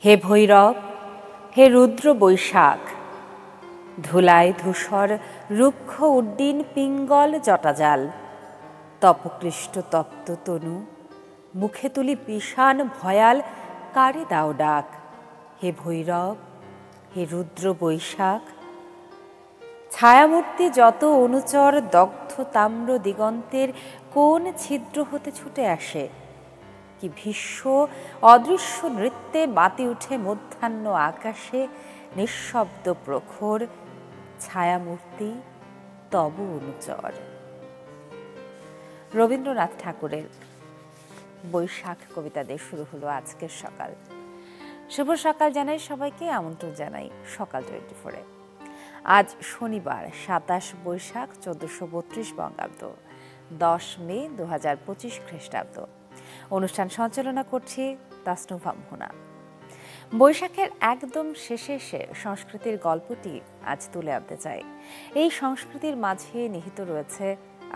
হে ভৈরব, হে রুদ্র বৈশাখ, ধুলায় ধূসর রুক্ষ উড্ডীন পিঙ্গল জটাজাল, তপকৃষ্ট তপ্ত তনু, মুখে তুলি বিষাণ ভয়াল, কারে দাও ডাক। হে ভৈরব, হে রুদ্র বৈশাখ, ছায়ামূর্তি যত অনুচর দগ্ধ তাম্র দিগন্তের কোন ছিদ্র হতে ছুটে আসে, কি ভীষ্ম অদৃশ্য নৃত্যে মাতি উঠে মধ্যাহ্ন আকাশে, নিঃশব্দ প্রখর ছায়ামূর্তি তব অনুচর। রবীন্দ্রনাথ ঠাকুরের বৈশাখ কবিতা দিয়ে শুরু হলো আজকের সকাল। শুভ সকাল জানাই সবাইকে, আমন্ত্রণ জানাই সকাল 24-এ। আজ শনিবার 27 বৈশাখ 1432 বঙ্গাব্দ, 10 মে 2025 খ্রিস্টাব্দ। অনুষ্ঠান সঞ্চালনা করছি তাসনুভা মোহনা। বৈশাখের একদম শেষে এসে সংস্কৃতির গল্পটি আজ তুলে আনতে চাই। এই সংস্কৃতির মাঝে নিহিত রয়েছে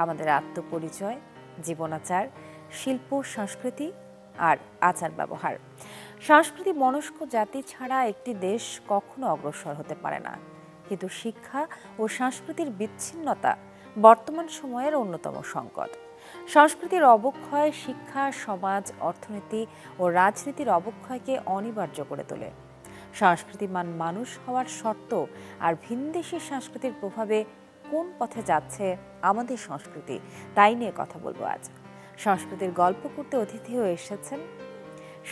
আমাদের আত্মপরিচয়, জীবনাচার, শিল্প সংস্কৃতি আর আচার ব্যবহার। সংস্কৃতি মনস্ক জাতি ছাড়া একটি দেশ কখনো অগ্রসর হতে পারে না, কিন্তু শিক্ষা ও সংস্কৃতির বিচ্ছিন্নতা বর্তমান সময়ের অন্যতম সংকট। সংস্কৃতির অবক্ষয় শিক্ষা, সমাজ, অর্থনীতি ও রাজনীতির অবক্ষয়কে অনিবার্য করে তোলে। সংস্কৃতিমান মানুষ হওয়ার শর্ত আর ভিনদেশী সংস্কৃতির প্রভাবে কোন পথে যাচ্ছে আমাদের সংস্কৃতি, তাই নিয়ে কথা বলবো আজ। সংস্কৃতির গল্প করতে অতিথি হয়ে এসেছেন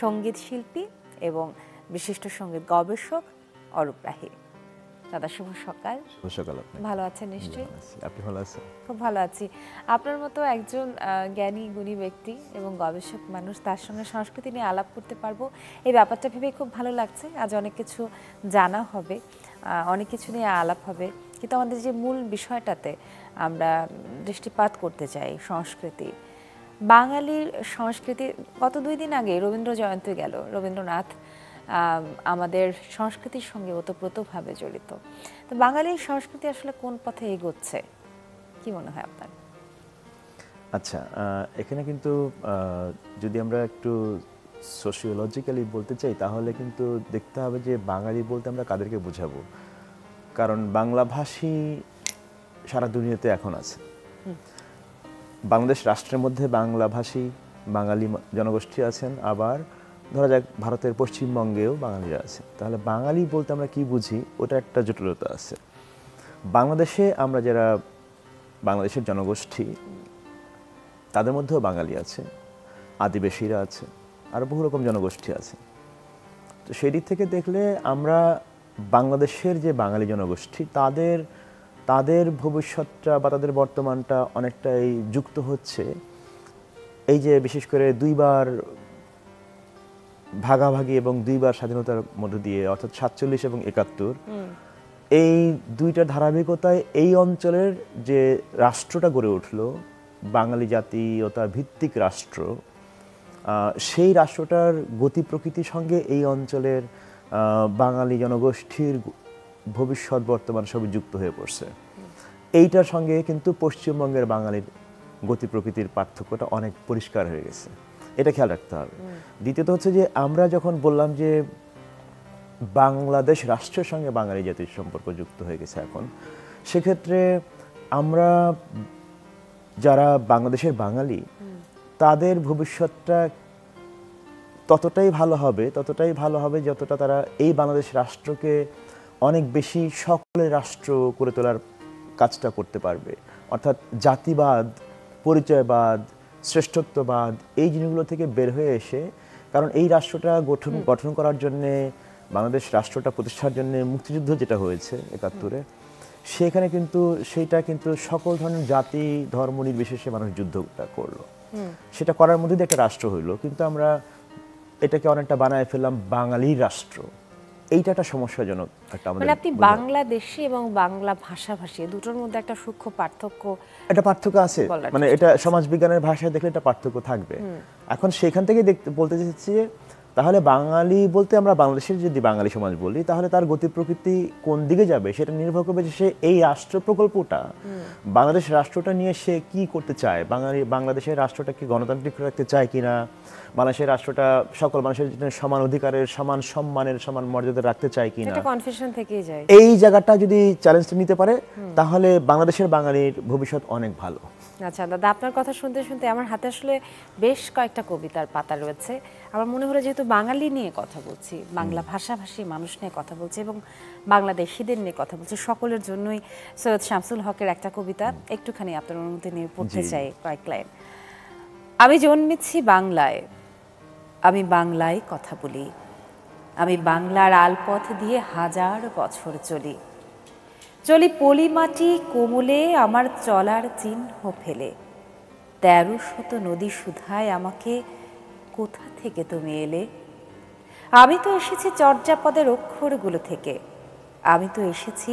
সঙ্গীত শিল্পী এবং বিশিষ্ট সঙ্গীত গবেষক অরূপ রাহি। দাদা শুভ সকাল। শুভ সকাল। ভালো আছেন নিশ্চয়ই? আপনি ভালো আছেন? খুব ভালো আছি। আপনার মতো একজন জ্ঞানী গুণী ব্যক্তি এবং গবেষক মানুষ, তার সঙ্গে সংস্কৃতি নিয়ে আলাপ করতে পারবো, এই ব্যাপারটা ভেবে খুব ভালো লাগছে। আজ অনেক কিছু জানা হবে, অনেক কিছু নিয়ে আলাপ হবে, কিন্তু আমাদের যে মূল বিষয়টাতে আমরা দৃষ্টিপাত করতে চাই, সংস্কৃতি, বাঙালির সংস্কৃতি। গত 2 দিন আগে রবীন্দ্র জয়ন্তী গেল। রবীন্দ্রনাথ আমাদের সংস্কৃতির সঙ্গে ওতপ্রোতভাবে জড়িত। তো বাঙালির সংস্কৃতি আসলে কোন পথে এগোচ্ছে, কি মনে হয় আপনার? আচ্ছা, এখানে কিন্তু যদি আমরা একটু সোশিওলজিক্যালি বলতে চাই, তাহলে কিন্তু দেখতে হবে যে বাঙালি বলতে আমরা কাদেরকে বোঝাবো। কারণ বাংলাভাষী সারা দুনিয়াতে এখন আছে। বাংলাদেশ রাষ্ট্রের মধ্যে বাংলাভাষী বাঙালি জনগোষ্ঠী আছেন, আবার ধরা যাক ভারতের পশ্চিমবঙ্গেও বাঙালিরা আছে। তাহলে বাঙালি বলতে আমরা কি বুঝি, ওটা একটা জটিলতা আছে। বাংলাদেশে আমরা যারা বাংলাদেশের জনগোষ্ঠী, তাদের মধ্যেও বাঙালি আছে, আদিবাসীরা আছে, আর বহু রকম জনগোষ্ঠী আছে। তো সেই দিক থেকে দেখলে আমরা বাংলাদেশের যে বাঙালি জনগোষ্ঠী, তাদের ভবিষ্যৎটা বা তাদের বর্তমানটা অনেকটাই যুক্ত হচ্ছে এই যে বিশেষ করে 2বার ভাগাভাগি এবং 2বার স্বাধীনতার মধ্য দিয়ে, অর্থাৎ 47 এবং 71। এই 2টার ধারাবাহিকতায় এই অঞ্চলের যে রাষ্ট্রটা গড়ে উঠল, বাঙালি জাতীয়তা ভিত্তিক রাষ্ট্র, সেই রাষ্ট্রটার গতি প্রকৃতির সঙ্গে এই অঞ্চলের বাঙালি জনগোষ্ঠীর ভবিষ্যৎ বর্তমান সবই যুক্ত হয়ে পড়ছে। এইটার সঙ্গে কিন্তু পশ্চিমবঙ্গের বাঙালির গতি প্রকৃতির পার্থক্যটা অনেক পরিষ্কার হয়ে গেছে, এটা খেয়াল রাখতে হবে। দ্বিতীয়ত হচ্ছে যে আমরা যখন বললাম যে বাংলাদেশ রাষ্ট্রের সঙ্গে বাঙালি জাতির সম্পর্ক যুক্ত হয়ে গেছে এখন, সেক্ষেত্রে আমরা যারা বাংলাদেশের বাঙালি, তাদের ভবিষ্যৎটা ততটাই ভালো হবে যতটা তারা এই বাংলাদেশ রাষ্ট্রকে অনেক বেশি সকলের রাষ্ট্র করে তোলার কাজটা করতে পারবে। অর্থাৎ জাতিবাদ, পরিচয়বাদ, শ্রেষ্ঠত্ববাদ, এই জিনিসগুলো থেকে বের হয়ে এসে, কারণ এই রাষ্ট্রটা গঠন করার জন্যে, বাংলাদেশ রাষ্ট্রটা প্রতিষ্ঠার জন্য মুক্তিযুদ্ধ যেটা হয়েছে 71-এ, সেখানে কিন্তু সেইটা কিন্তু সকল ধরনের জাতি ধর্ম নির্বিশেষে মানুষ যুদ্ধটা করলো। সেটা করার মধ্যে দিয়ে একটা রাষ্ট্র হইলো, কিন্তু আমরা এটাকে অনেকটা বানায় ফেললাম বাঙালির রাষ্ট্র। এইটা একটা সমস্যাজনক একটা আমাদের। মানে আপনি বাংলাদেশী এবং বাংলা ভাষাভাষী দুটোর মধ্যে একটা সূক্ষ্ম পার্থক্য আছে, মানে এটা সমাজবিজ্ঞানের ভাষায় দেখলে এটা পার্থক্য থাকবে। এখন সেখান থেকে বলতে চাইছি যে তাহলে বাঙালি বলতে আমরা বাংলাদেশের যদি বাঙালি সমাজ বলি, তাহলে তার গতি প্রকৃতি কোন দিকে যাবে সেটা নির্ভর করবে যে সে এই রাষ্ট্র প্রকল্পটা, বাংলাদেশ রাষ্ট্রটা নিয়ে সে কি করতে চায়। বাংলাদেশের রাষ্ট্রটাকে গণতান্ত্রিক রাখতে চায় কিনা, বাংলাদেশের রাষ্ট্রটা সকল মানুষের জন্য সমান অধিকারের, সমান সম্মানের, সমান মর্যাদা রাখতে চায় কিনা, এটা কনফিউশন থেকেই যায়। এই জায়গাটা যদি চ্যালেঞ্জটা নিতে পারে, তাহলে বাংলাদেশের বাঙালির ভবিষ্যৎ অনেক ভালো। আচ্ছা দাদা, আপনার কথা শুনতে শুনতে আমার হাতে আসলে বেশ কয়েকটা কবিতার পাতা রয়েছে। আমার মনে হলো যেহেতু বাঙালি নিয়ে কথা বলছি, বাংলা ভাষাভাষী মানুষ নিয়ে কথা বলছি এবং বাংলাদেশিদের নিয়ে কথা বলছি, সকলের জন্যই সৈয়দ শামসুল হকের একটা কবিতা একটুখানি আপনার অনুমতি নিয়ে পড়তে চাই কয়েক লাইন। আমি জন্মেছি বাংলায়, আমি বাংলায় কথা বলি, আমি বাংলার আলপথ দিয়ে হাজার বছর চলি, চলি পলি মাটি কোমলে আমার চলার চিহ্ন ফেলে, ১৩০০ নদী সুধায় আমাকে কোথা থেকে তুমি এলে। আমি তো এসেছি চর্যাপদের অক্ষরগুলো থেকে, আমি তো এসেছি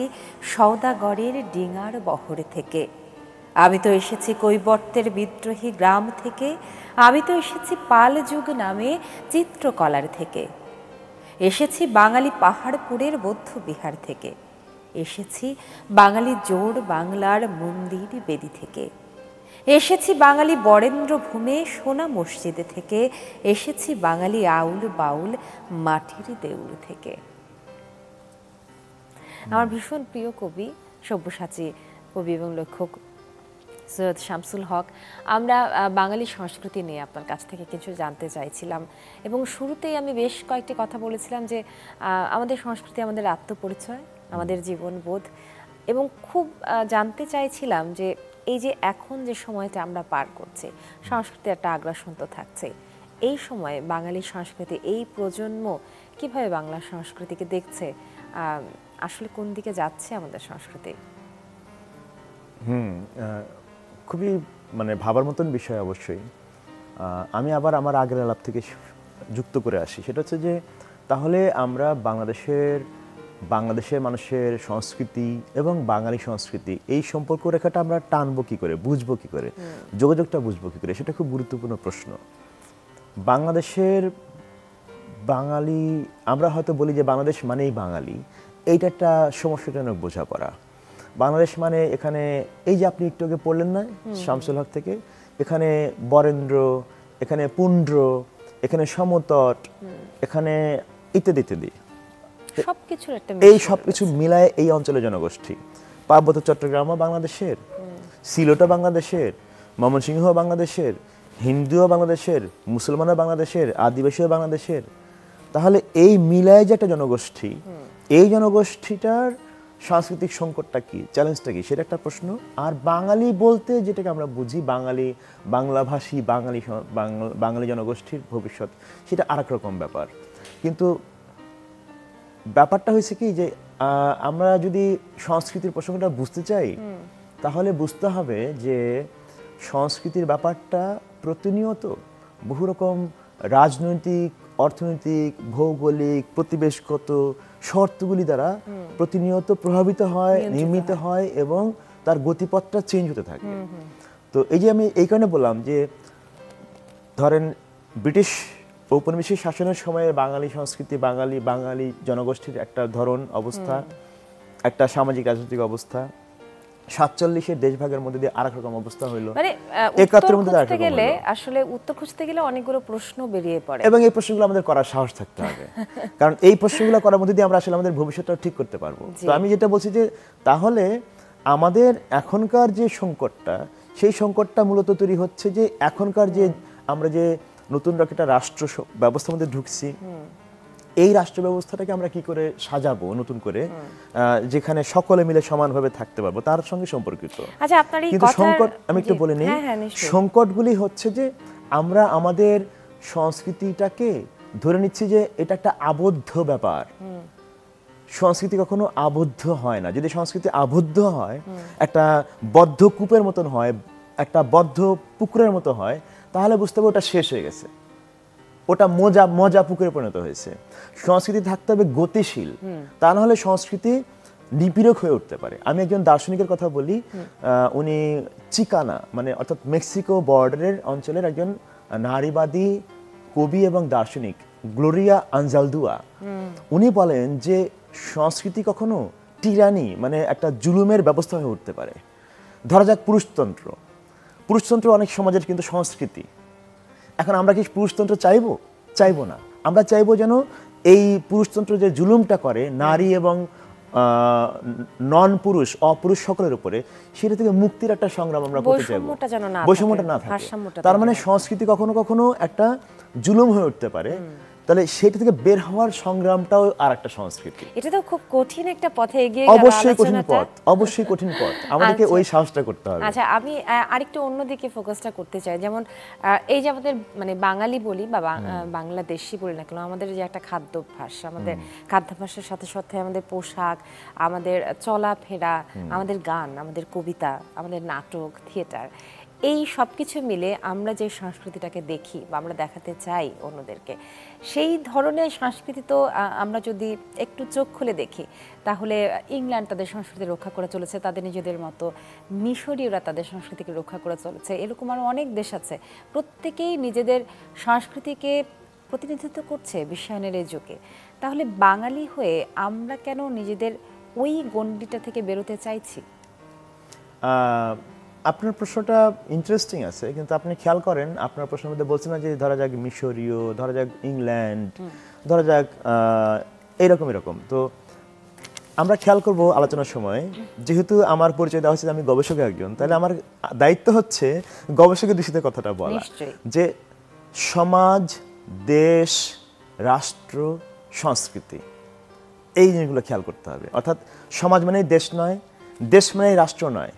সওদাগরের ডিঙার বহরে থেকে, আমি তো এসেছি কৈবর্তের বিদ্রোহী গ্রাম থেকে, আমি তো এসেছি পাল যুগ নামে চিত্রকলার থেকে, এসেছি বাঙালি পাহাড়পুরের বৌদ্ধ বিহার থেকে, এসেছি বাঙালি জোড় বাংলার মন্দির বেদি থেকে, এসেছি বাঙালি বরেন্দ্র ভূমে সোনা মসজিদে থেকে, এসেছি বাঙালি আউল বাউল মাটির দেউল থেকে। আমার ভীষণ প্রিয় কবি, সব্যসাচী কবি এবং লেখক সৈয়দ শামসুল হক। আমরা বাঙালি সংস্কৃতি নিয়ে আপনার কাছ থেকে কিছু জানতে চাইছিলাম এবং শুরুতেই আমি বেশ কয়েকটি কথা বলেছিলাম যে আমাদের সংস্কৃতি আমাদের আত্মপরিচয়, আমাদের জীবনবোধ, এবং খুব জানতে চাইছিলাম যে এই যে এখন যে সময়টা আমরা পার করছি, সংস্কৃতি একটা আগ্রাসন তো থাকছে, এই সময়ে বাঙালি সংস্কৃতি, এই প্রজন্ম কিভাবে বাংলা সংস্কৃতিকে দেখছে, আসলে কোন দিকে যাচ্ছে আমাদের সংস্কৃতি? খুবই ভাবার মতন বিষয় অবশ্যই। আমি আবার আমার আগের আলাপ থেকে যুক্ত করে আসি, সেটা হচ্ছে যে তাহলে আমরা বাংলাদেশের মানুষের সংস্কৃতি এবং বাঙালি সংস্কৃতি, এই সম্পর্ক রেখাটা আমরা টানবো কি করে, বুঝবো কি করে, যোগাযোগটা বুঝবো কি করে, সেটা খুব গুরুত্বপূর্ণ প্রশ্ন। বাংলাদেশের বাঙালি, আমরা হয়তো বলি যে বাংলাদেশ মানেই বাঙালি, এইটা একটা সমস্যাজনক বোঝাপড়া। বাংলাদেশ মানে এখানে এই যে আপনি একটু আগে পড়লেন না শামসুল হক থেকে, এখানে বরেন্দ্র, এখানে পুন্ড্র, এখানে সমতট, এখানে ইত্যাদি ইত্যাদি, এই সবকিছু মিলায় এই অঞ্চলের জনগোষ্ঠী। পার্বত্য চট্টগ্রামও বাংলাদেশের, সিলেটও বাংলাদেশের, ময়মনসিংহ বাংলাদেশের, হিন্দুও বাংলাদেশের, মুসলমানও বাংলাদেশের, আদিবাসীও বাংলাদেশের। তাহলে এই মিলায় যে একটা জনগোষ্ঠী, এই জনগোষ্ঠীটার সাংস্কৃতিক সংকটটা কি, চ্যালেঞ্জটা কি, সেটা একটা প্রশ্ন। আর বাঙালি বলতে যেটাকে আমরা বুঝি, বাঙালি, বাংলাভাষী বাঙালি জনগোষ্ঠীর ভবিষ্যৎ, সেটা আর এক রকম ব্যাপার। কিন্তু ব্যাপারটা হয়েছে কি যে আমরা যদি সংস্কৃতির প্রসঙ্গটা বুঝতে চাই, তাহলে বুঝতে হবে যে সংস্কৃতির ব্যাপারটা প্রতিনিয়ত বহু রকম রাজনৈতিক, অর্থনৈতিক, ভৌগোলিক, প্রতিবেশগত শর্তগুলি দ্বারা প্রতিনিয়ত প্রভাবিত হয়, নির্মিত হয় এবং তার গতিপথটা চেঞ্জ হতে থাকে। তো এই যে আমি এই কারণে বললাম যে ধরেন ব্রিটিশ ঔপনিবেশিক শাসনের সময়ে বাঙালি সংস্কৃতি, বাঙালি জনগোষ্ঠীর একটা ধরন, অবস্থা, একটা সামাজিক রাজনৈতিক অবস্থা, 47-এর দেশভাগের মধ্যে দিয়ে আরেক রকম অবস্থা হইলো, 71-এর মধ্যে আরেক রকম হইলো। আসলে উত্তর খুঁজতে গেলে অনেকগুলো প্রশ্ন বেরিয়ে পড়ে এবং এই প্রশ্নগুলো আমাদের করার সাহস থাকতে হবে, কারণ এই প্রশ্নগুলো করার মধ্যে দিয়ে আমরা আসলে আমাদের ভবিষ্যৎটা ঠিক করতে পারবো। তো আমি যেটা বলছি যে তাহলে আমাদের এখনকার যে সংকটটা, সেই সংকটটা মূলত তৈরি হচ্ছে যে এখনকার যে আমরা যে নতুন একটা রাষ্ট্র ব্যবস্থার মধ্যে ঢুকছি, এই রাষ্ট্র ব্যবস্থাটাকে আমরা কি করে সাজাবো নতুন করে, যেখানে সকলে মিলে সমানভাবে থাকতে পারবো, তার সঙ্গে সম্পর্কিত। আচ্ছা, আপনার এই কিন্তু সংকট, আমি একটু বলে নিই, সংকটগুলি হচ্ছে যে আমরা আমাদের সংস্কৃতিটাকে ধরে নিচ্ছি যে এটা একটা আবদ্ধ ব্যাপার। সংস্কৃতি কখনো আবদ্ধ হয় না। যদি সংস্কৃতি আবদ্ধ হয়, একটা বদ্ধ কূপের মতন হয়, একটা বদ্ধ পুকুরের মতো হয়, তাহলে বুঝতে হবে ওটা শেষ হয়ে গেছে, ওটা মজা পুকুরে পরিণত হয়েছে। সংস্কৃতি থাকতে হবে গতিশীল, তা না হলে সংস্কৃতি নিপীড়ক হয়ে উঠতে পারে। আমি একজন দার্শনিকের কথা বলি, উনি চিকানা অর্থাৎ মেক্সিকো বর্ডারের অঞ্চলের একজন নারীবাদী কবি এবং দার্শনিক, গ্লোরিয়া আনজালদুয়া, উনি বলেন যে সংস্কৃতি কখনো টিরানি মানে একটা জুলুমের ব্যবস্থা হয়ে উঠতে পারে। ধরা যাক পুরুষতন্ত্র অনেক সমাজের কিন্তু সংস্কৃতি। এখন আমরা কি পুরুষতন্ত্র চাইবো না। আমরা চাইবো যেন এই পুরুষতন্ত্র যে জুলুমটা করে নারী এবং নন পুরুষ অপুরুষ সকলের উপরে, সেটা থেকে মুক্তির একটা সংগ্রাম আমরা করতে চাইবো, বৈষম্যটা না থাকে। তার মানে সংস্কৃতি কখনো কখনো একটা জুলুম হয়ে উঠতে পারে, তাহলে সেটা থেকে বের হওয়ার সংগ্রামটাও আর একটা সংস্কৃতি। এটা তো খুব কঠিন একটা পথে এগিয়ে অবশ্যই কঠিন পথ, আমাদেরকে ওই সাহসটা করতে হবে। আচ্ছা, আমি আরেকটু অন্যদিকে ফোকাসটা করতে চাই। যেমন এই যে আমাদের মানে বাঙালি বলি বা বাংলাদেশি বলি না কেন, আমাদের যে একটা খাদ্যাভ্যাস, আমাদের খাদ্যাভ্যাসের সাথে সাথে আমাদের পোশাক, আমাদের চলাফেরা, আমাদের গান, আমাদের কবিতা, আমাদের নাটক, থিয়েটার, এই সব কিছু মিলে আমরা যে সংস্কৃতিটাকে দেখি বা আমরা দেখাতে চাই অন্যদেরকে, সেই ধরনের সংস্কৃতি তো আমরা যদি একটু চোখ খুলে দেখি তাহলে ইংল্যান্ড তাদের সংস্কৃতি রক্ষা করে চলেছে তাদের নিজেদের মতো, মিশরীয়রা তাদের সংস্কৃতিকে রক্ষা করে চলেছে, এরকম আরও অনেক দেশ আছে। প্রত্যেকেই নিজেদের সংস্কৃতিকে প্রতিনিধিত্ব করছে বিশ্বায়নের এই যুগে। তাহলে বাঙালি হয়ে আমরা কেন নিজেদের ওই গণ্ডিটা থেকে বেরোতে চাইছি? আপনার প্রশ্নটা ইন্টারেস্টিং আছে, কিন্তু আপনি খেয়াল করেন আপনার প্রশ্নের মধ্যে বলছেন না যে ধরা যাক মিশরীয়, ধরা যাক ইংল্যান্ড, ধরা যাক এরকম। তো আমরা খেয়াল করব আলোচনার সময়, যেহেতু আমার পরিচয় দেওয়া হচ্ছে আমি গবেষক একজন, তাহলে আমার দায়িত্ব হচ্ছে গবেষকের দৃষ্টিতে কথাটা বলা, যে সমাজ, দেশ, রাষ্ট্র, সংস্কৃতি, এই জিনিসগুলো খেয়াল করতে হবে। অর্থাৎ সমাজ মানেই দেশ নয়, দেশ মানেই রাষ্ট্র নয়,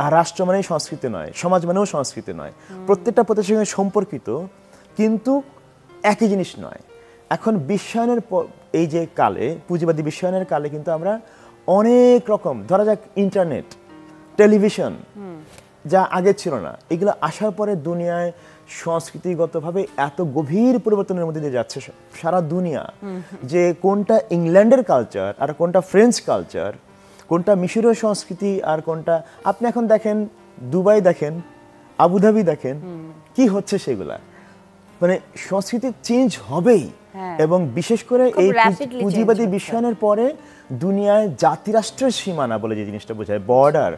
আর রাষ্ট্র মানেই সংস্কৃতি নয়, সমাজ মানেও সংস্কৃতি নয়। প্রত্যেকটা প্রত্যেকের সঙ্গে সম্পর্কিত, কিন্তু একই জিনিস নয়। এখন বিশ্বায়নের এই যে কালে, পুঁজিবাদী বিশ্বায়নের কালে কিন্তু আমরা অনেক রকম, ধরা যাক ইন্টারনেট, টেলিভিশন, যা আগে ছিল না, এগুলো আসার পরে দুনিয়ায় সংস্কৃতিগতভাবে এত গভীর পরিবর্তনের মধ্যে দিয়ে যাচ্ছে সারা দুনিয়া, যে কোনটা ইংল্যান্ডের কালচার আর কোনটা ফ্রেঞ্চ কালচার, কোনটা মিশরীয় সংস্কৃতি আর কোনটা, আপনি এখন দেখেন দুবাই দেখেন, আবুধাবি দেখেন, কি হচ্ছে সেগুলা, মানে সংস্কৃতি চেঞ্জ হবেই। এবং বিশেষ করে এই পুঁজিবাদী বিশ্বায়নের পরে দুনিয়ায় জাতিরাষ্ট্রের সীমানা বলে যে জিনিসটা বোঝায়, বর্ডার,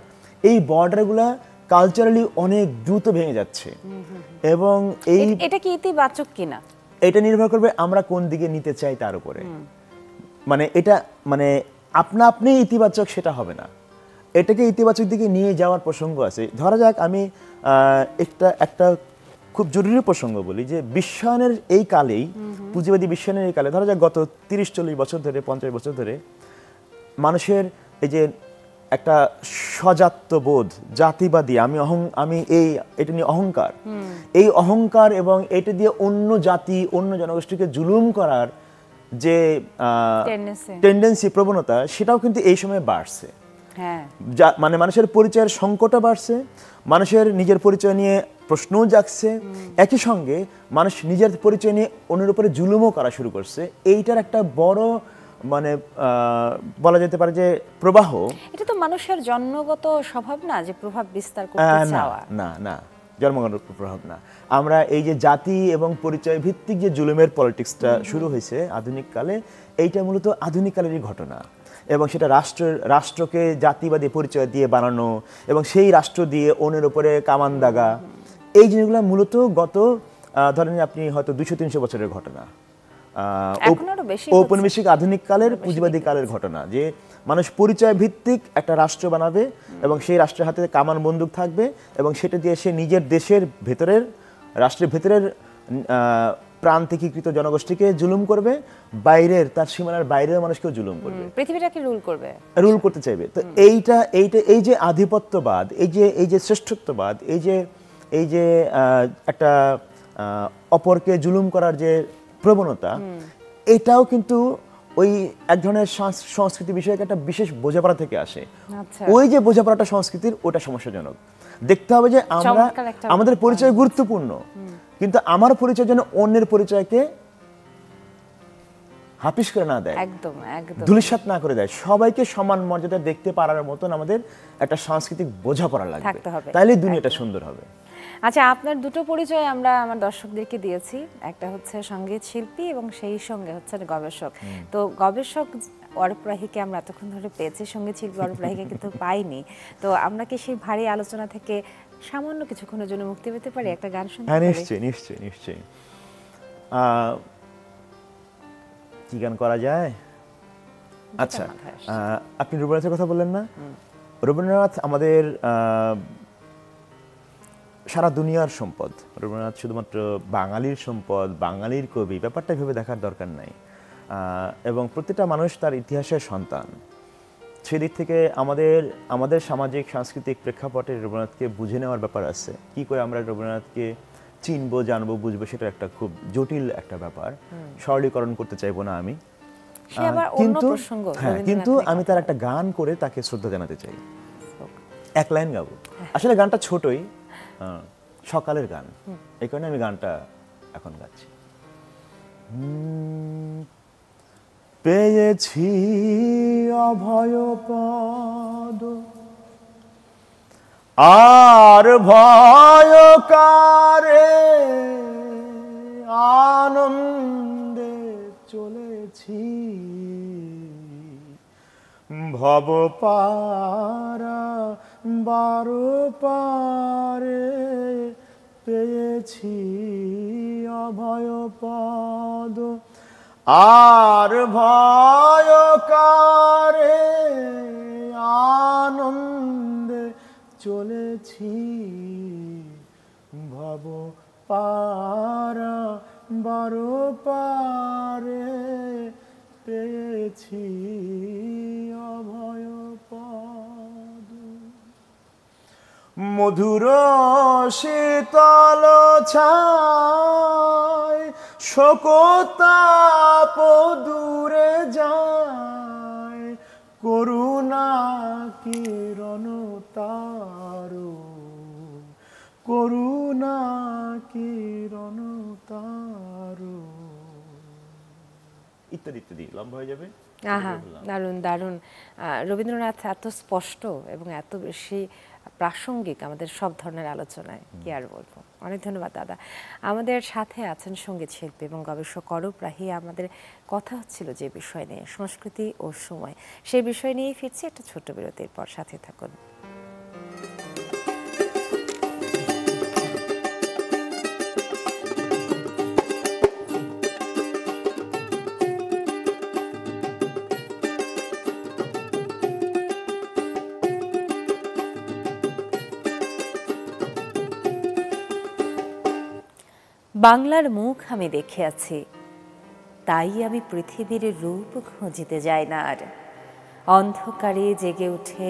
এই বর্ডারগুলা কালচারালি অনেক দ্রুত ভেঙে যাচ্ছে। এবং এটা কি ইতিবাচক কিনা, এটা নির্ভর করবে আমরা কোন দিকে নিতে চাই তার উপরে। মানে এটা মানে আপনি ইতিবাচক সেটা হবে না, এটাকে ইতিবাচক দিকে নিয়ে যাওয়ার প্রসঙ্গ আছে। ধরা যাক আমি একটা খুব জরুরি প্রসঙ্গ বলি, যে বিশ্বায়নের এই কালেই, পুঁজিবাদী বিশ্বায়নের এই কালে, ধরা যাক গত 30-40 বছর ধরে, 50 বছর ধরে মানুষের এই যে একটা স্বজাত্যবোধ, জাতিবাদী, আমি এটা নিয়ে অহংকার, এই অহংকার এবং এটা দিয়ে অন্য জাতি, অন্য জনগোষ্ঠীকে জুলুম করার যে টেন্ডেন্সি, প্রবণতা, সেটাও কিন্তু এই সময় বাড়ছে। মানে মানুষের পরিচয়ের সংকটও বাড়ছে, মানুষের নিজের পরিচয় নিয়ে প্রশ্নও জাগছে, একই সঙ্গে মানুষ নিজের পরিচয় নিয়ে অন্যের উপরে জুলুমও করা শুরু করছে। এইটার একটা বড় মানে বলা যেতে পারে যে প্রবাহ। এটা তো মানুষের জন্মগত স্বভাব না, যে প্রভাব বিস্তার করতে চাওয়া। না, জন্মগত প্রভাব না। আমরা এই যে জাতি এবং পরিচয় ভিত্তিক যে জুলুমের পলিটিক্সটা শুরু হয়েছে আধুনিক কালে, এইটা মূলত আধুনিক কালেরই ঘটনা। এবং সেটা রাষ্ট্রকে জাতিবাদী পরিচয় দিয়ে বানানো এবং সেই রাষ্ট্র দিয়ে অন্যের উপরে কামান দাগা, এই জিনিসগুলো মূলত গত ধরেন আপনি হয়তো 200-300 বছরের ঘটনা, ঔপনিবেশিক আধুনিক কালের, পুঁজিবাদী কালের ঘটনা, যে মানুষ পরিচয় ভিত্তিক একটা রাষ্ট্র বানাবে এবং সেই রাষ্ট্রের হাতে কামান বন্দুক থাকবে এবং সেটা দিয়ে সে নিজের দেশের ভেতরের, রাষ্ট্রের ভেতরের প্রান্তিকীকৃত জনগোষ্ঠীকে জুলুম করবে, বাইরের, তার সীমানার বাইরের মানুষকেও জুলুম করবে, পৃথিবীটাকে রুল করতে চাইবে। তো এই যে আধিপত্যবাদ, এই যে শ্রেষ্ঠত্ববাদ, এই যে একটা অপরকে জুলুম করার যে প্রবণতা, এটাও কিন্তু ওই এক ধরনের সংস্কৃতি বিষয়ক একটা বিশেষ বোঝাপড়া থেকে আসে। ওই যে বোঝাপড়াটা সংস্কৃতির, ওটা সমস্যাজনক। দেখতে হবে যে আমাদের পরিচয় গুরুত্বপূর্ণ, কিন্তু আমার পরিচয় যেন অন্যের পরিচয়কে হাপিস করে না দেয়, ধূলিসাৎ না করে দেয়। সবাইকে সমান মর্যাদা দেখতে পারার মতন আমাদের একটা সাংস্কৃতিক বোঝাপড়া লাগবে, তাইলে দুনিয়াটা সুন্দর হবে। আচ্ছা, আপনার দুটো পরিচয় আমরা আমার দর্শকদেরকে দিয়েছি, একটা হচ্ছে সঙ্গীত শিল্পী এবং সেই সঙ্গে হচ্ছে গবেষক। তো গবেষক অরূপ রাহিকে আমরা এতক্ষণ ধরে পেয়েছি, সঙ্গীত শিল্পী অরূপ রাহিকে কিন্তু পাইনি। তো আমরা কি সেই ভারী আলোচনা থেকে সামান্য কিছুক্ষণের জন্য মুক্তি পেতে পারি, একটা গান শুনতে হ্যাঁ, পারি? নিশ্চয়ই নিশ্চয়ই নিশ্চয়ই। কি গান করা যায়? আচ্ছা, আপনি রবীন্দ্রনাথের কথা বললেন না? রবীন্দ্রনাথ আমাদের সারা দুনিয়ার সম্পদ। রবীন্দ্রনাথ শুধুমাত্র বাঙালির সম্পদ, বাঙালির কবি, ব্যাপারটা ভেবে দেখার দরকার নাই। এবং প্রতিটা মানুষ তার ইতিহাসের সন্তান। সেদিক থেকে আমাদের সামাজিক সাংস্কৃতিক প্রেক্ষাপটে রবীন্দ্রনাথকে বুঝে নেওয়ার ব্যাপার আছে। কি করে আমরা রবীন্দ্রনাথকে চিনবো, জানবো, বুঝবো, সেটা একটা খুব জটিল একটা ব্যাপার। সরলীকরণ করতে চাইবো না আমি, কিন্তু আমি তার একটা গান করে তাকে শ্রদ্ধা জানাতে চাই। এক লাইন গাবো। আসলে গানটা ছোটই, সকালের গান, এই কারণে আমি গানটা এখন গাচ্ছি। পেয়েছি অভয় পদ আর ভয় কারে, আনন্দে চলেছি ভব পারা বারো পারে, পেয়েছি অভয় পদ আর ভয় কারে, আনন্দে চলেছি ভব পারা বারো পারে, পেয়েছি অভয় পদ। মধুর শীতল ছায় শোকতাপ দূরে যায়, করুণা কিরণ তারো, করুণা কিরণ তারো, ইত্যাদি ইত্যাদি। লম্বা হয়ে যাবে। আহা, দারুণ দারুণ। রবীন্দ্রনাথ এত স্পষ্ট এবং এত বেশি প্রাসঙ্গিক আমাদের সব ধরনের আলোচনায়, কি আর বলবো। অনেক ধন্যবাদ দাদা। আমাদের সাথে আছেন সঙ্গীত শিল্পী এবং গবেষক অরূপ রাহি। আমাদের কথা হচ্ছিল যে বিষয় নিয়ে, সংস্কৃতি ও সময়, সেই বিষয় নিয়েই ফিরছি একটা ছোট্ট বিরতির পর। সাথে থাকুন। বাংলার মুখ আমি দেখে আছি, তাই আমি পৃথিবীর রূপ খুঁজিতে যাই না আর। অন্ধকারে জেগে উঠে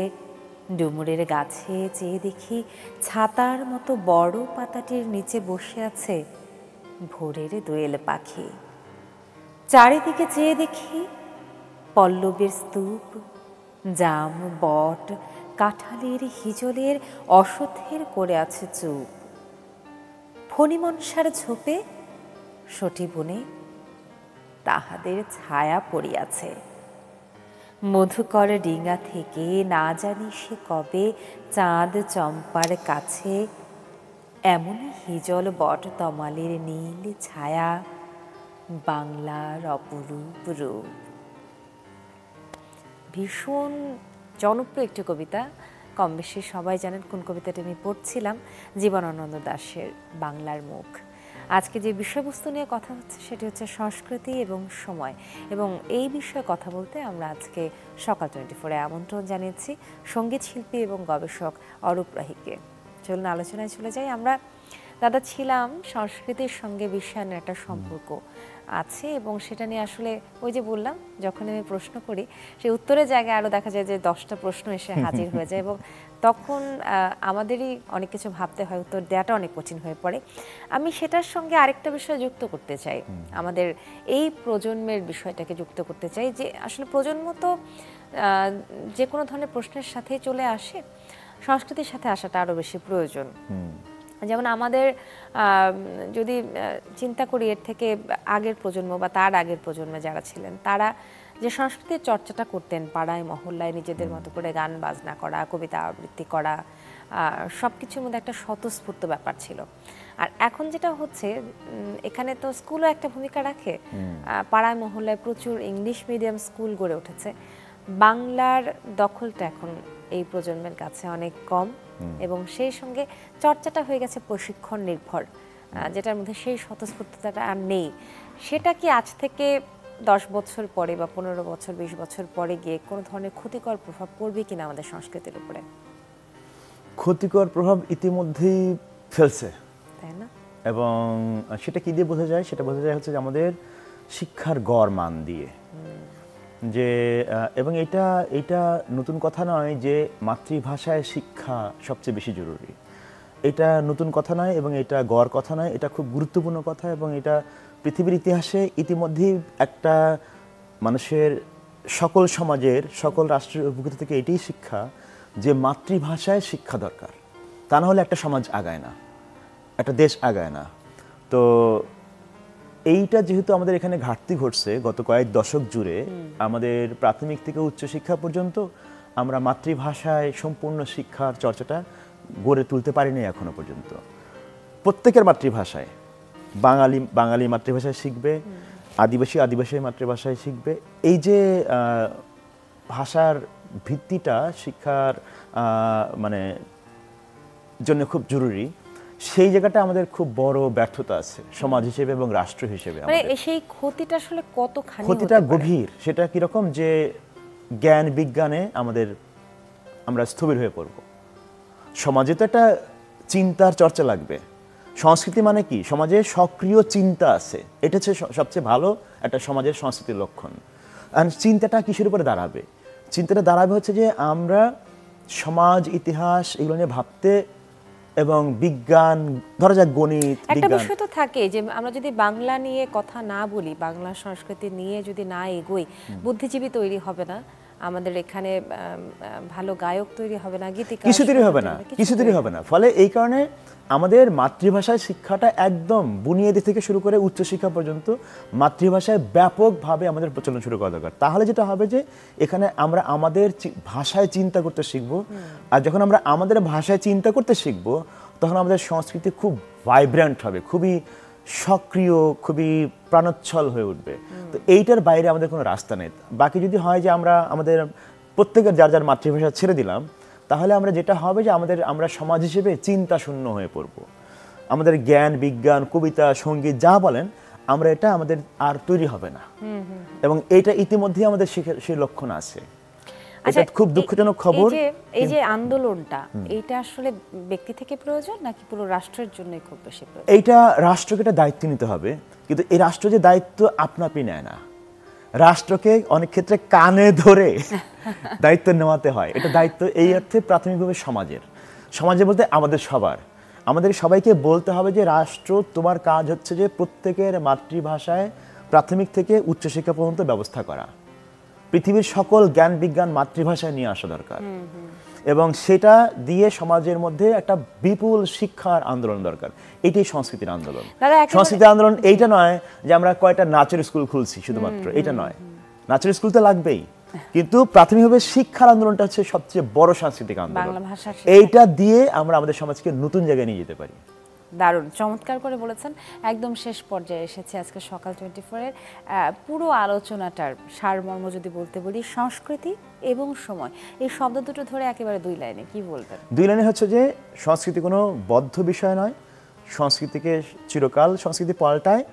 ডুমুরের গাছে চেয়ে দেখি, ছাতার মতো বড় পাতাটির নিচে বসে আছে ভোরের দোয়েল পাখি। চারিদিকে চেয়ে দেখি পল্লবের স্তূপ, জাম, বট, কাঁঠালের, হিজলের, অশ্বত্থের করে আছে চুপ। ফণিমনসার ঝোপে সটি বনে তাহাদের ছায়া পড়িয়াছে। মধুকর ডিঙা থেকে না জানি সে কবে চাঁদ চম্পার কাছে, এমনই হিজল বট তমালের নীল ছায়া বাংলার অপরূপ রূপ। ভীষণ জনপ্রিয় একটি কবিতা, কম বেশি সবাই জানেন কোন কবিতাটি আমি পড়ছিলাম, জীবনানন্দ দাশের বাংলার মুখ। আজকে যে বিষয়বস্তু নিয়ে কথা হচ্ছে সেটি হচ্ছে সংস্কৃতি এবং সময়, এবং এই বিষয়ে কথা বলতে আমরা আজকে সকাল 24-এ আমন্ত্রণ জানিয়েছি সঙ্গীত শিল্পী এবং গবেষক অরূপ রাহিকে। চলুন আলোচনায় চলে যাই। আমরা দাদা ছিলাম সংস্কৃতির সঙ্গে বিশ্বায়নের একটা সম্পর্ক আছে, এবং সেটা নিয়ে আসলে ওই যে বললাম, যখন আমি প্রশ্ন করি সেই উত্তরের জায়গায় আরও দেখা যায় যে 10টা প্রশ্ন এসে হাজির হয়ে যায়, এবং তখন আমাদেরই অনেক কিছু ভাবতে হয়, উত্তর দেওয়াটা অনেক কঠিন হয়ে পড়ে। আমি সেটার সঙ্গে আরেকটা বিষয় যুক্ত করতে চাই, আমাদের এই প্রজন্মের বিষয়টাকে যুক্ত করতে চাই, যে আসলে প্রজন্ম তো যে কোনো ধরনের প্রশ্নের সাথেই চলে আসে, সংস্কৃতির সাথে আসাটা আরও বেশি প্রয়োজন। যেমন আমাদের যদি চিন্তা করি এর থেকে আগের প্রজন্ম বা তার আগের প্রজন্মে যারা ছিলেন, তারা যে সংস্কৃতির চর্চাটা করতেন পাড়ায় মহল্লায় নিজেদের মতো করে গান বাজনা করা, কবিতা আবৃত্তি করা, সব কিছুর মধ্যে একটা স্বতঃস্ফূর্ত ব্যাপার ছিল। আর এখন যেটা হচ্ছে এখানে তো স্কুলও একটা ভূমিকা রাখে। পাড়ায় মহল্লায় প্রচুর ইংলিশ মিডিয়াম স্কুল গড়ে উঠেছে। বাংলার দখলটা এখন এই প্রজন্মের কাছে অনেক কম, এবং সেই সঙ্গে চর্চাটা হয়ে গেছে প্রশিক্ষণ নির্ভর, যেটার মধ্যে সেই স্বতঃস্ফূর্ততাটা আর নেই। সেটা কি আজ থেকে 10 বছর পরে বা 15 বছর 20 বছর পরে গিয়ে কোনো ধরনের ক্ষতিকর প্রভাব পড়বে কিনা আমাদের সংস্কৃতির উপরে? ক্ষতিকর প্রভাব ইতিমধ্যেই ফেলছে, তাই না? এবং সেটা কি দিয়ে বোঝা যায়? সেটা বোঝা যায় হচ্ছে যে আমাদের শিক্ষার গড় মান দিয়ে, যে এবং এটা নতুন কথা নয় যে মাতৃভাষায় শিক্ষা সবচেয়ে বেশি জরুরি। এটা নতুন কথা নয় এবং এটা গড় কথা নয়, এটা খুব গুরুত্বপূর্ণ কথা। এবং এটা পৃথিবীর ইতিহাসে ইতিমধ্যেই একটা মানুষের সকল সমাজের সকল রাষ্ট্রের অভিজ্ঞতা থেকে এটাই শিক্ষা যে মাতৃভাষায় শিক্ষা দরকার, তা না হলে একটা সমাজ আগায় না, একটা দেশ আগায় না। তো এইটা যেহেতু আমাদের এখানে ঘাটতি ঘটছে গত কয়েক দশক জুড়ে, আমাদের প্রাথমিক থেকে উচ্চশিক্ষা পর্যন্ত আমরা মাতৃভাষায় সম্পূর্ণ শিক্ষার চর্চাটা গড়ে তুলতে পারিনি এখনো পর্যন্ত। প্রত্যেকের মাতৃভাষায়, বাঙালি মাতৃভাষায় শিখবে, আদিবাসী মাতৃভাষায় শিখবে। এই যে ভাষার ভিত্তিটা শিক্ষার মানে জন্য খুব জরুরি, সেই জায়গাটা আমাদের খুব বড় ব্যর্থতা আছে সমাজ হিসেবে এবং রাষ্ট্র হিসেবে। মানে সেই ক্ষতিটা আসলে কতখানি? ক্ষতিটা গভীর। সেটা কিরকম? যে জ্ঞান বিজ্ঞানে আমরা স্থবির হয়ে পড়ব। সমাজে তো একটা চিন্তার চর্চা লাগবে। সংস্কৃতি মানে কি? সমাজে সক্রিয় চিন্তা আছে, এটা হচ্ছে সবচেয়ে ভালো একটা সমাজের সংস্কৃতির লক্ষণ। আর চিন্তাটা কিসের উপরে দাঁড়াবে? চিন্তাটা দাঁড়াবে হচ্ছে যে আমরা সমাজ, ইতিহাস এগুলো নিয়ে ভাবতে, এবং বিজ্ঞান, ধরা যাক গণিত, একটা বিষয় তো থাকে যে আমরা যদি বাংলা নিয়ে কথা না বলি, বাংলা সংস্কৃতি নিয়ে যদি না এগোই, বুদ্ধিজীবী তৈরি হবে না আমাদের এখানে, ভালো গায়ক তৈরি হবে না, গীতিকার কিছুতেই হবে না। ফলে এই কারণে আমাদের মাতৃভাষায় শিক্ষাটা একদম বুনিয়াদি থেকে শুরু করে উচ্চশিক্ষা পর্যন্ত মাতৃভাষায় ব্যাপকভাবে আমাদের প্রচলন শুরু করা দরকার। তাহলে যেটা হবে যে এখানে আমরা আমাদের ভাষায় চিন্তা করতে শিখব, আর যখন আমরা আমাদের ভাষায় চিন্তা করতে শিখব তখন আমাদের সংস্কৃতি খুব ভাইব্রেন্ট হবে, খুবই সক্রিয়, খুবই প্রাণোচ্ছল হয়ে উঠবে। তো এইটার বাইরে আমাদের কোনো রাস্তা নেই। বাকি যদি হয় যে আমরা আমাদের প্রত্যেকের যার যার মাতৃভাষা ছেড়ে দিলাম, তাহলে আমরা যেটা হবে যে আমরা সমাজ হিসেবে চিন্তা শূন্য হয়ে পড়ব। আমাদের জ্ঞান বিজ্ঞান, কবিতা, সঙ্গীত যা বলেন, এটা আমাদের আর তৈরি হবে না। এবং এটা ইতিমধ্যেই আমাদের সেই লক্ষণ আছে। আচ্ছা, খুব দুঃখজনক খবর। এই যে আন্দোলনটা, এইটা আসলে ব্যক্তি থেকে প্রয়োজন নাকি পুরো রাষ্ট্রের জন্যই খুব বেশি প্রয়োজন? এইটা রাষ্ট্রকে একটা দায়িত্ব নিতে হবে, কিন্তু এই রাষ্ট্র যে দায়িত্ব আপনা আপনি নেয় না। রাষ্ট্রকে অনেক ক্ষেত্রে কানে ধরে দায়িত্ব নেওয়াতে হয়। এটা দায়িত্ব এই অর্থে প্রাথমিকভাবে সমাজে বলতে আমাদের সবাইকে বলতে হবে যে রাষ্ট্র, তোমার কাজ হচ্ছে যে প্রত্যেকের মাতৃভাষায় প্রাথমিক থেকে উচ্চশিক্ষা পর্যন্ত ব্যবস্থা করা। পৃথিবীর সকল জ্ঞান বিজ্ঞান মাতৃভাষায় নিয়ে আসা দরকার, এবং সেটা দিয়ে সমাজের মধ্যে একটা বিপুল শিক্ষার আন্দোলন দরকার। এটাই সংস্কৃতির আন্দোলন। সংস্কৃতির আন্দোলন এইটা নয় যে আমরা কয়টা নাচের স্কুল খুলছি শুধুমাত্র, এটা নয়। নাচের স্কুল তো লাগবেই, কিন্তু প্রাথমিকভাবে শিক্ষার আন্দোলনটা হচ্ছে সবচেয়ে বড় সাংস্কৃতিক আন্দোলন। এইটা দিয়ে আমরা আমাদের সমাজকে নতুন জায়গায় নিয়ে যেতে পারি। দারুণ চমৎকার করে বলেছেন। একদম শেষ পর্যায়ে এসেছে আজকে সকাল 24-এর পুরো আলোচনাটার সারমর্ম যদি বলতে বলি, সংস্কৃতি এবং সময়, এই শব্দ দুটো ধরে একেবারে 2 লাইনে কি বলবেন? 2 লাইনে হচ্ছে যে সংস্কৃতি কোনো বদ্ধ বিষয় নয়, সংস্কৃতিকে চিরকাল সংস্কৃতি পাল্টায়।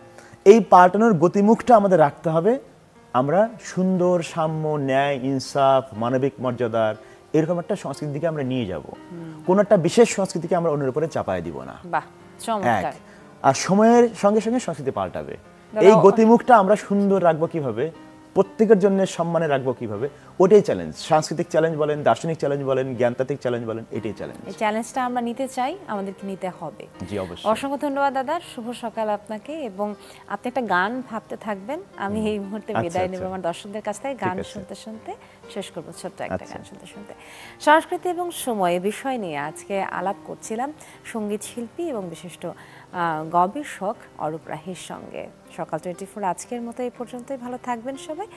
এই পাল্টানোর গতিমুখটা আমাদের রাখতে হবে। আমরা সুন্দর, সাম্য, ন্যায়, ইনসাফ, মানবিক মর্যাদার এরকম একটা সংস্কৃতির দিকে আমরা নিয়ে যাব। কোন একটা বিশেষ সংস্কৃতিকে আমরা অন্যের উপরে চাপায় দিব না। বাহ, চমৎকার। আর সময়ের সঙ্গে সঙ্গে সংস্কৃতি পাল্টাবে। এই গতিমুখটা আমরা সুন্দর রাখবো কিভাবে, প্রত্যেকের জন্য সম্মানে রাখবো কিভাবে, ওটাই চ্যালেঞ্জ। সাংস্কৃতিক চ্যালেঞ্জ বলেন, দার্শনিক চ্যালেঞ্জ বলেন, জ্ঞানতাত্ত্বিক চ্যালেঞ্জ বলেন, এটাই চ্যালেঞ্জ। এই চ্যালেঞ্জটা আমরা নিতে চাই, আমাদেরকে নিতে হবে। জি অবশ্যই। অসংখ্য ধন্যবাদ দাদা, শুভ সকাল আপনাকে। এবং আপনি একটা গান ভাবতে থাকবেন, আমি এই মুহূর্তে বিদায় নেব আমার দর্শকদের কাছ থেকে। গান শুনতে শুনতে শেষ করবো, ছোট্ট একটা গান শুনতে শুনতে। সংস্কৃতি এবং সময় বিষয় নিয়ে আজকে আলাপ করছিলাম সঙ্গীত শিল্পী এবং বিশিষ্ট গবেষক অরূপ রাহির সঙ্গে। সকাল 24 আজকের মতো এই পর্যন্তই। ভালো থাকবেন সবাই।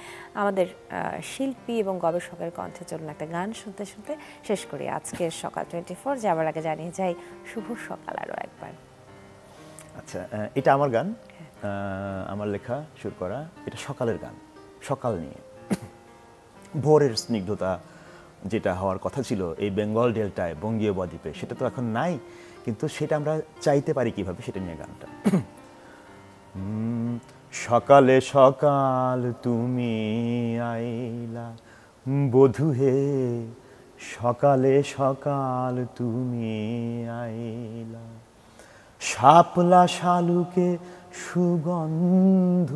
আমাদের শিল্পী এবং এবং গবেষকের কণ্ঠে চলুন একটা গান শুনতে শুনতে শেষ করি আজকের সকাল 24। যাবার আগে জানিয়ে যাই শুভ সকাল আরও একবার। আচ্ছা, এটা আমার গান, আমার লেখা, সুর করা। এটা সকালের গান, সকাল নিয়ে। ভোরের স্নিগ্ধতা যেটা হওয়ার কথা ছিল এই বেঙ্গল ডেল্টায়, বঙ্গীয় বদ্বীপে, সেটা তো এখন নাই, কিন্তু সেটা আমরা চাইতে পারি কিভাবে, সেটা নিয়ে গানটা। সকালে সকাল তুমি আইলা বধূ হে, সকালে সকাল তুমি আইলা, শাপলা শালুকে সুগন্ধ,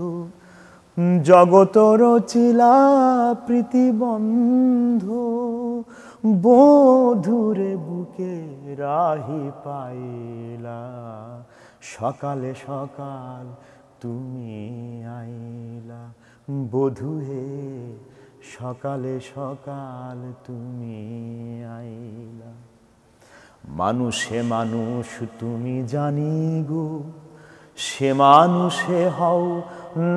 জগত রচিলা প্রীতিবন্ধ, বধূরে বুকে রাহি পাইলা, সকালে সকাল তুমি আইলা বধূ হে, সকালে সকাল তুমি আইলা। মানুষে মানুষ তুমি জানি গো, সে মানুষে হও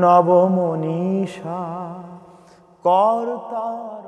নবমনীষা, কর্তার